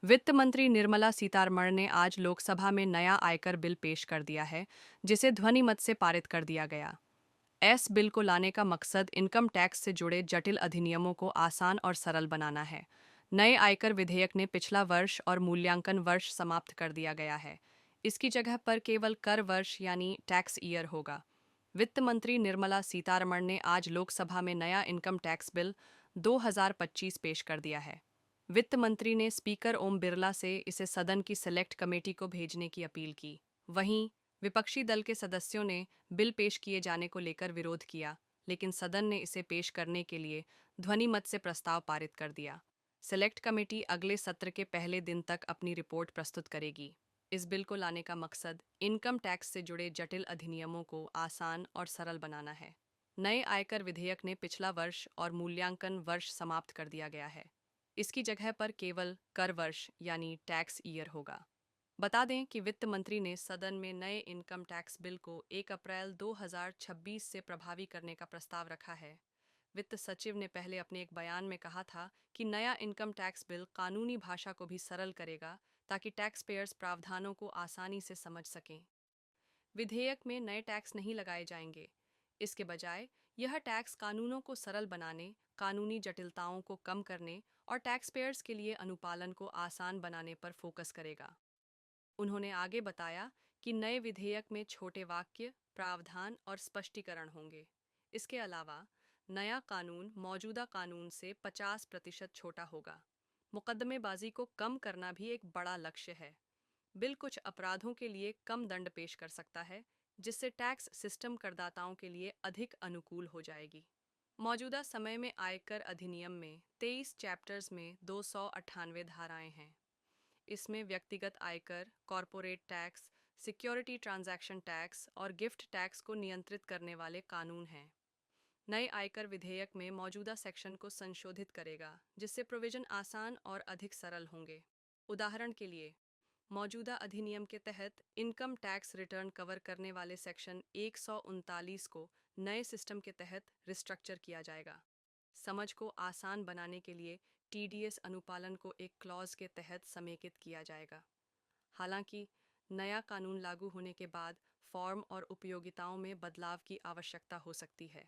वित्त मंत्री निर्मला सीतारमण ने आज लोकसभा में नया आयकर बिल पेश कर दिया है, जिसे ध्वनिमत से पारित कर दिया गया। इस बिल को लाने का मकसद इनकम टैक्स से जुड़े जटिल अधिनियमों को आसान और सरल बनाना है। नए आयकर विधेयक ने पिछला वर्ष और मूल्यांकन वर्ष समाप्त कर दिया गया है। इसकी जगह पर केवल कर वर्ष यानी टैक्स ईयर होगा। वित्त मंत्री निर्मला सीतारमण ने आज लोकसभा में नया इनकम टैक्स बिल 2025 पेश कर दिया है। वित्त मंत्री ने स्पीकर ओम बिरला से इसे सदन की सेलेक्ट कमेटी को भेजने की अपील की। वहीं विपक्षी दल के सदस्यों ने बिल पेश किए जाने को लेकर विरोध किया, लेकिन सदन ने इसे पेश करने के लिए ध्वनिमत से प्रस्ताव पारित कर दिया। सेलेक्ट कमेटी अगले सत्र के पहले दिन तक अपनी रिपोर्ट प्रस्तुत करेगी। इस बिल को लाने का मकसद इनकम टैक्स से जुड़े जटिल अधिनियमों को आसान और सरल बनाना है। नए आयकर विधेयक ने पिछला वर्ष और मूल्यांकन वर्ष समाप्त कर दिया गया है। इसकी जगह पर केवल कर वर्ष यानी टैक्स ईयर होगा। बता दें कि वित्त मंत्री ने सदन में नए इनकम टैक्स बिल को 1 अप्रैल 2026 से प्रभावी करने का प्रस्ताव रखा है। वित्त सचिव ने पहले अपने एक बयान में कहा था कि नया इनकम टैक्स बिल कानूनी भाषा को भी सरल करेगा, ताकि टैक्स पेयर्स प्रावधानों को आसानी से समझ सकें। विधेयक में नए टैक्स नहीं लगाए जाएंगे। इसके बजाय यह टैक्स कानूनों को सरल बनाने, कानूनी जटिलताओं को कम करने और टैक्स पेयर्स के लिए अनुपालन को आसान बनाने पर फोकस करेगा। उन्होंने आगे बताया कि नए विधेयक में छोटे वाक्य, प्रावधान और स्पष्टीकरण होंगे। इसके अलावा नया कानून मौजूदा कानून से 50% छोटा होगा। मुकदमेबाजी को कम करना भी एक बड़ा लक्ष्य है। बिल कुछ अपराधों के लिए कम दंड पेश कर सकता है, जिससे टैक्स सिस्टम करदाताओं के लिए अधिक अनुकूल हो जाएगी। मौजूदा समय में आयकर अधिनियम में 23 चैप्टर्स में 298 धाराएं हैं। इसमें व्यक्तिगत आयकर, corporate tax, security transaction tax और गिफ्ट टैक्स को नियंत्रित करने वाले कानून हैं। नए आयकर विधेयक में मौजूदा सेक्शन को संशोधित करेगा, जिससे प्रोविजन आसान और अधिक सरल होंगे। उदाहरण के लिए, मौजूदा अधिनियम के तहत इनकम टैक्स रिटर्न कवर करने वाले सेक्शन 139 को नए सिस्टम के तहत रिस्ट्रक्चर किया जाएगा। समझ को आसान बनाने के लिए टीडीएस अनुपालन को एक क्लॉज के तहत समेकित किया जाएगा। हालांकि नया कानून लागू होने के बाद फॉर्म और उपयोगिताओं में बदलाव की आवश्यकता हो सकती है।